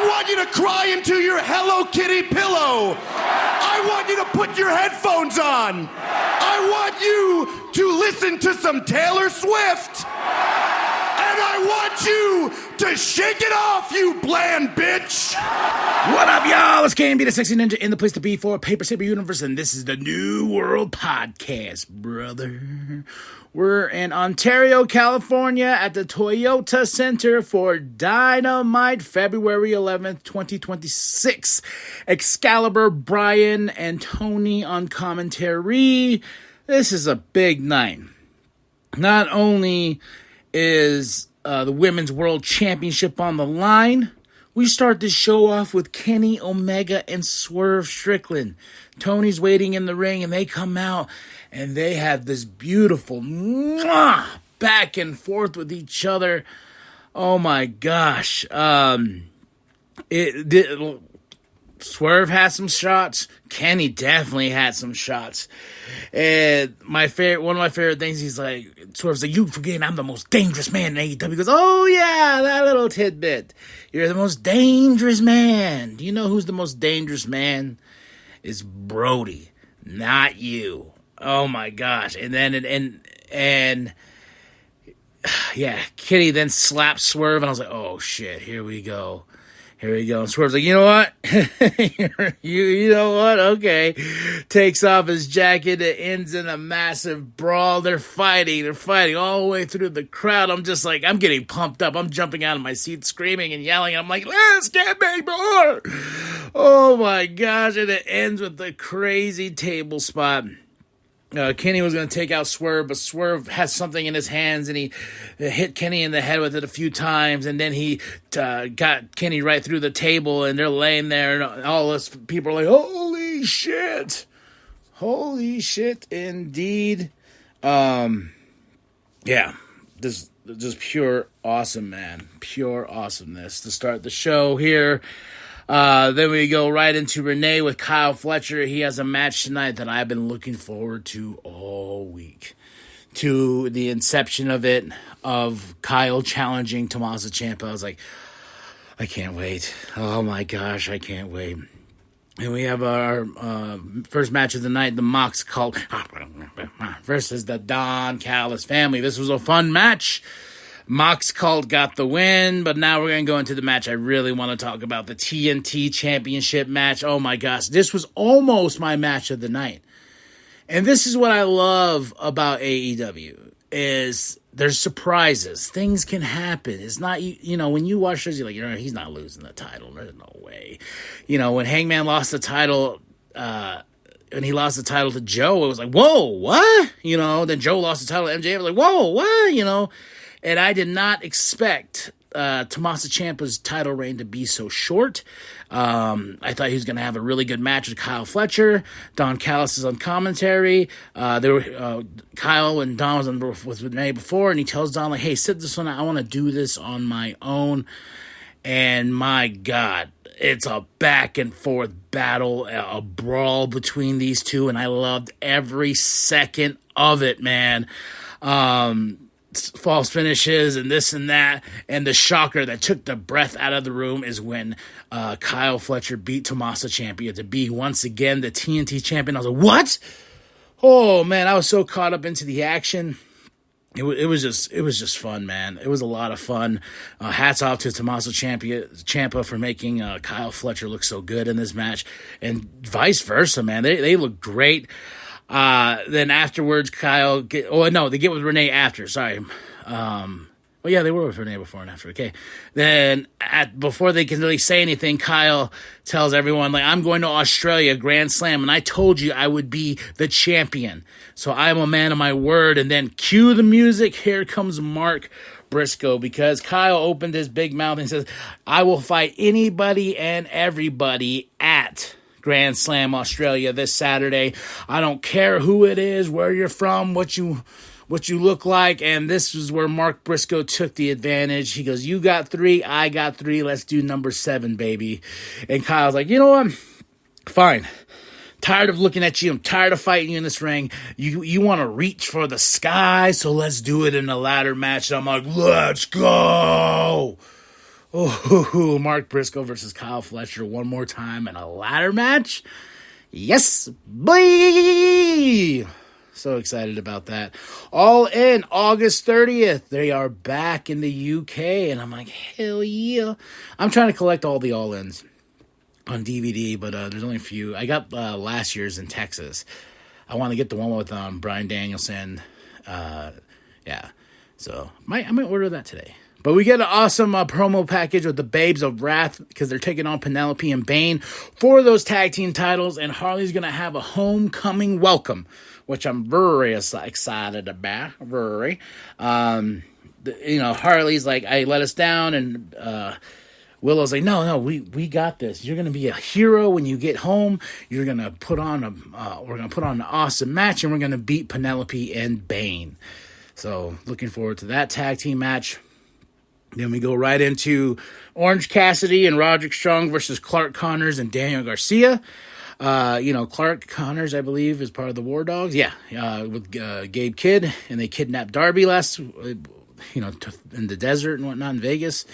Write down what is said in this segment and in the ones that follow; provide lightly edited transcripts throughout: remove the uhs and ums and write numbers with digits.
I want you to cry into your Hello Kitty pillow. I want you to put your headphones on. I want you to listen to some Taylor Swift. And I want you to shake it off, you bland bitch. What up, y'all? It's KMB, the Sexy Ninja, in the place to be for Paper Saber Universe, and this is the New World Podcast, brother. We're in Ontario, California, at the Toyota Center for Dynamite, February 11th, 2026. Excalibur, Brian, and Tony on commentary. This is a big night. Not only is the Women's World Championship on the line, we start the show off with Kenny Omega and Swerve Strickland. Tony's waiting in the ring, and they come out, and they have this beautiful back and forth with each other. Oh my gosh. Swerve had some shots. Kenny definitely had some shots. And one of my favorite things, he's like, Swerve's like, you forgetting I'm the most dangerous man in AEW. He goes, oh yeah, that little tidbit. You're the most dangerous man. Do you know who's the most dangerous man? It's Brody, not you. Oh my gosh. And then, and yeah, Kenny then slaps Swerve, and I was like, oh shit, here we go. Here we go. And Swerve's like, you know what? you know what? Okay. Takes off his jacket. It ends in a massive brawl. They're fighting all the way through the crowd. I'm just like, I'm getting pumped up. I'm jumping out of my seat, screaming and yelling. I'm like, let's get me more. Oh my gosh. And it ends with the crazy table spot. Kenny was going to take out Swerve, but Swerve has something in his hands, and he hit Kenny in the head with it a few times, and then he got Kenny right through the table, and they're laying there, and all us people are like, holy shit indeed. Yeah, this just pure awesome, man, pure awesomeness to start the show here. Then we go right into Renee with Kyle Fletcher. He has a match tonight that I've been looking forward to all week. To the inception of it, of Kyle challenging Tommaso Ciampa. I was like, I can't wait. Oh my gosh, I can't wait. And we have our first match of the night, the Mox Cult versus the Don Callis family. This was a fun match. Mox Cult got the win, but now we're going to go into the match I really want to talk about, the TNT Championship match. Oh my gosh, this was almost my match of the night. And this is what I love about AEW, is there's surprises. Things can happen. It's not, when you watch this, you're like, he's not losing the title. There's no way. When Hangman lost the title, and he lost the title to Joe, it was like, whoa, what? Then Joe lost the title to MJF. I was like, whoa, what? And I did not expect Tommaso Ciampa's title reign to be so short. I thought he was going to have a really good match with Kyle Fletcher. Don Callis is on commentary. Kyle and Don was on with Renee before, and he tells Don, like, hey, sit this one out. I want to do this on my own. And my God, it's a back and forth battle, a brawl between these two, and I loved every second of it, man. False finishes and this and that, and the shocker that took the breath out of the room is when Kyle Fletcher beat Tommaso Ciampa to be once again the TNT champion. I was like, what? Oh man, I was so caught up into the action. It was just fun, man. It was a lot of fun. Hats off to Tommaso Ciampa for making Kyle Fletcher look so good in this match, and vice versa, man. They look great. Then afterwards, they get with Renee after, sorry. They were with Renee before and after, okay. Then, before they can really say anything, Kyle tells everyone, like, I'm going to Australia, Grand Slam, and I told you I would be the champion. So I'm a man of my word, and then cue the music, here comes Mark Briscoe, because Kyle opened his big mouth and says, I will fight anybody and everybody at Grand Slam Australia this Saturday. I don't care who it is, where you're from, what you look like. And this is where Mark Briscoe took the advantage. He goes, you got 3, I got 3. Let's do number 7, baby. And Kyle's like, you know what? Fine. Tired of looking at you. I'm tired of fighting you in this ring. You want to reach for the sky, so let's do it in a ladder match. And I'm like, let's go. Oh, Mark Briscoe versus Kyle Fletcher one more time in a ladder match. Yes, boy! So excited about that. All in August 30th. They are back in the UK, and I'm like, hell yeah. I'm trying to collect all the all-ins on DVD, but there's only a few. I got last year's in Texas. I want to get the one with Bryan Danielson. Yeah. So I might order that today. But we get an awesome promo package with the Babes of Wrath because they're taking on Penelope and Bane for those tag team titles. And Harley's going to have a homecoming welcome, which I'm very excited about. Very. Harley's like, I let us down. And Willow's like, no, we got this. You're going to be a hero when you get home. You're going to put on we're going to put on an awesome match. And we're going to beat Penelope and Bane. So looking forward to that tag team match. Then we go right into Orange Cassidy and Roderick Strong versus Clark Connors and Daniel Garcia. Clark Connors, I believe, is part of the War Dogs. Yeah, with Gabe Kidd, and they kidnapped Darby in the desert and whatnot in Vegas.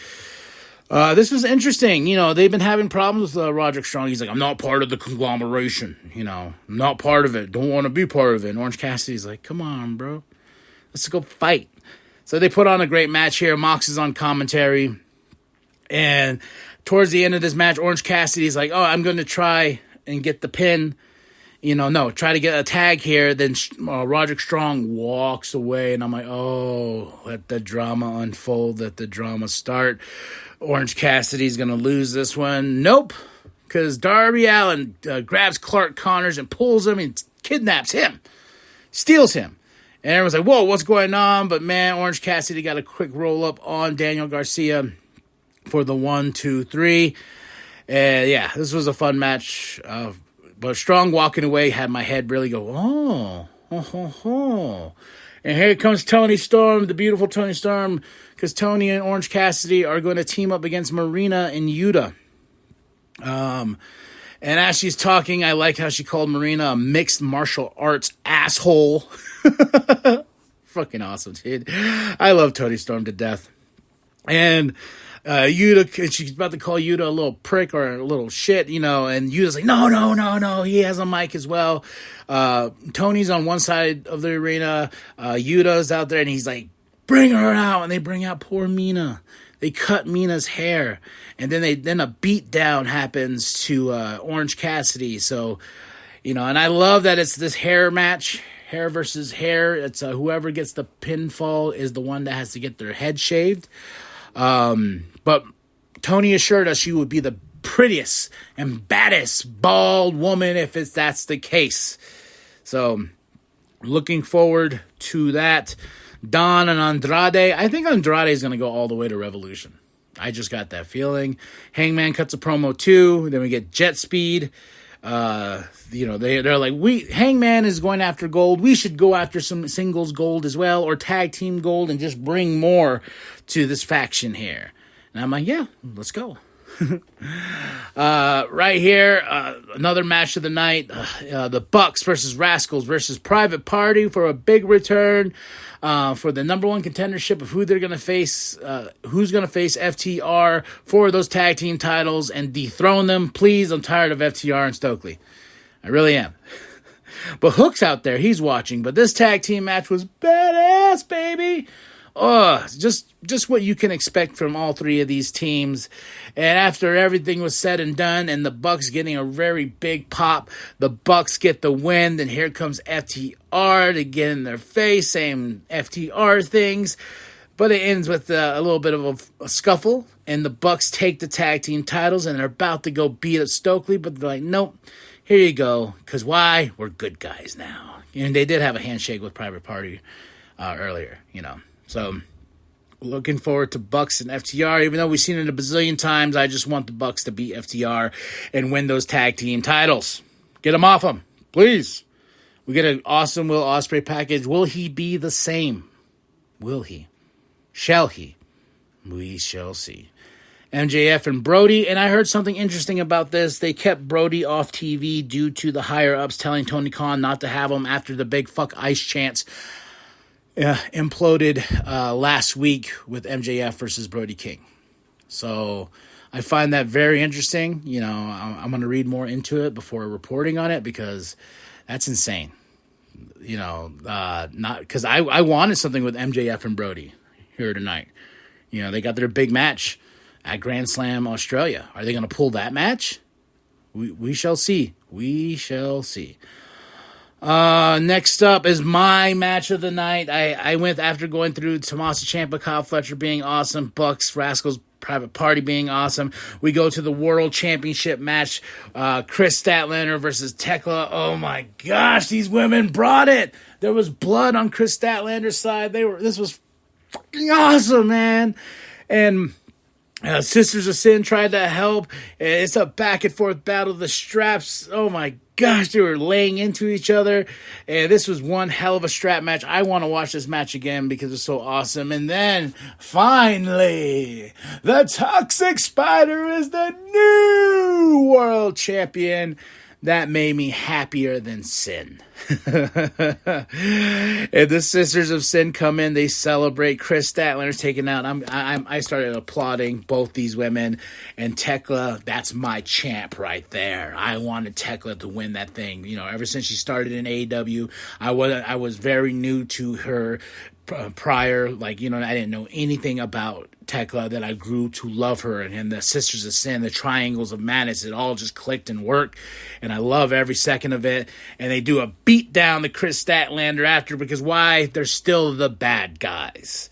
This was interesting. They've been having problems with Roderick Strong. He's like, I'm not part of the conglomeration. I'm not part of it. Don't want to be part of it. And Orange Cassidy's like, come on, bro. Let's go fight. So they put on a great match here. Mox is on commentary. And towards the end of this match, Orange Cassidy's like, oh, I'm going to try and get the pin. Try to get a tag here. Then Roderick Strong walks away. And I'm like, oh, let the drama unfold. Let the drama start. Orange Cassidy's going to lose this one. Nope. Because Darby Allin grabs Clark Connors and pulls him and kidnaps him. Steals him. And everyone's like, whoa, what's going on? But man, Orange Cassidy got a quick roll up on Daniel Garcia for the 1, 2, 3. And yeah, this was a fun match. But Strong walking away had my head really go, oh. And here comes Toni Storm, the beautiful Toni Storm, because Toni and Orange Cassidy are going to team up against Marina and Yuta. And as she's talking, I like how she called Marina a mixed martial arts asshole. Fucking awesome, dude. I love Toni Storm to death. And Yuta, she's about to call Yuta a little prick or a little shit, and Yuta's like, no, he has a mic as well. Tony's on one side of the arena, Yuta's out there, and he's like, bring her out, and they bring out poor Mina. They cut Mina's hair, and then a beat down happens to Orange Cassidy. So, and I love that it's this hair match, hair versus hair. It's whoever gets the pinfall is the one that has to get their head shaved. But Toni assured us she would be the prettiest and baddest bald woman if that's the case. So, looking forward to that. Don and Andrade. I think Andrade is going to go all the way to Revolution. I just got that feeling. Hangman cuts a promo too. Then we get Jet Speed. They're like, Hangman is going after gold. We should go after some singles gold as well, or tag team gold, and just bring more to this faction here. And I'm like, yeah, let's go. Right here, another match of the night. The Bucks versus Rascals versus Private Party for a big return. For the number one contendership of who they're going to face, who's going to face FTR for those tag team titles and dethrone them. Please, I'm tired of FTR and Stokely. I really am. But Hook's out there. He's watching. But this tag team match was badass, baby. Oh, just what you can expect from all three of these teams. And after everything was said and done, and the Bucks getting a very big pop, the Bucks get the win. Then here comes FTR to get in their face, saying FTR things. But it ends with a little bit of a scuffle, and the Bucks take the tag team titles, and they're about to go beat up Stokely, but they're like, nope, here you go. Because why? We're good guys now. And they did have a handshake with Private Party earlier, So, looking forward to Bucks and FTR. Even though we've seen it a bazillion times, I just want the Bucks to beat FTR and win those tag team titles. Get them off them, please. We get an awesome Will Ospreay package. Will he be the same? Will he? Shall he? We shall see. MJF and Brody, and I heard something interesting about this. They kept Brody off TV due to the higher-ups telling Tony Khan not to have him after the big fuck ice chants imploded last week with MJF versus Brody King. So I find that very interesting. You know, I'm going to read more into it before reporting on it because that's insane. You know, not because I wanted something with MJF and Brody here tonight. You know, they got their big match at Grand Slam Australia. Are they going to pull that match? We shall see. We shall see. Next up is my match of the night. I went after going through Tommaso Ciampa, Kyle Fletcher being awesome, Bucks, Rascals, Private Party being awesome. We go to the World Championship match. Chris Statlander versus Tekla. Oh my gosh, these women brought it. There was blood on Chris Statlander's side. This was fucking awesome, man. And Sisters of Sin tried to help. It's a back and forth battle. The straps, oh my gosh, they were laying into each other. And this was one hell of a strap match. I want to watch this match again because it's so awesome. And then, finally, the Toxic Spider is the new world champion. That made me happier than sin. And the Sisters of Sin come in, they celebrate. Chris Statlander's taken out. I started applauding both these women. And Tekla, that's my champ right there. I wanted Tekla to win that thing. You know, ever since she started in AEW, I was very new to her prior. Like, you know, I didn't know anything about Tekla, that I grew to love her, and the Sisters of Sin, the Triangles of Madness, it all just clicked and worked, and I love every second of it. And they do a beat down to Chris Statlander after, because why? They're still the bad guys.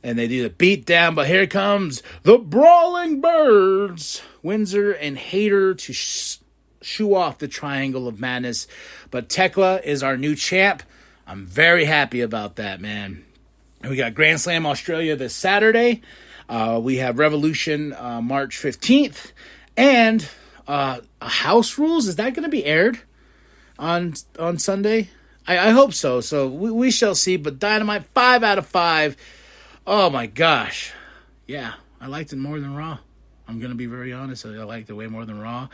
And they do the beat down, but here comes the Brawling Birds, Windsor and Hayter, to shoo off the Triangle of Madness. But Tekla is our new champ. I'm very happy about that, man. And we got Grand Slam Australia this Saturday. We have Revolution March 15th. And House Rules, is that going to be aired on Sunday? I hope so. So we shall see. But Dynamite, 5 out of 5. Oh my gosh. Yeah, I liked it more than Raw. I'm going to be very honest. I liked it way more than Raw.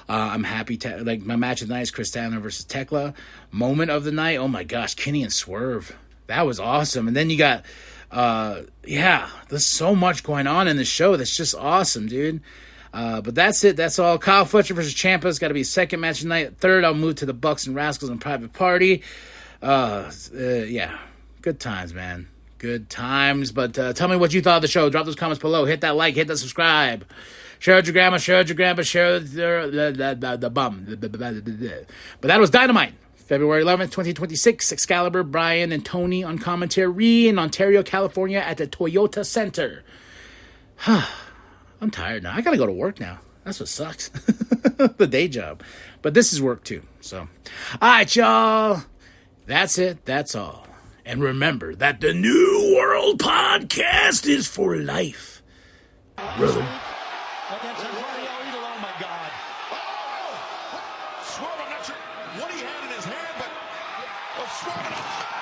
I'm happy. Like, my match of the night is Chris Statlander versus Tekla. Moment of the night, oh my gosh, Kenny and Swerve. That was awesome. And then you got, there's so much going on in the show that's just awesome, dude. But that's it. That's all. Kyle Fletcher versus Ciampa's got to be second match tonight. Third, I'll move to the Bucks and Rascals and Private Party. Good times, man. Good times. But tell me what you thought of the show. Drop those comments below. Hit that like. Hit that subscribe. Share with your grandma. Share with your grandpa. Share with the bum. But that was Dynamite. February 11th, 2026, Excalibur, Brian, and Tony on commentary in Ontario, California at the Toyota Center. I'm tired now. I gotta go to work now. That's what sucks. The day job. But this is work too. So, all right, y'all. That's it. That's all. And remember that the New World Podcast is for life. Brother. Against Antonio Idol, oh my God. Oh! Swerve, I'm not sure what he had in his hand, but Swerve.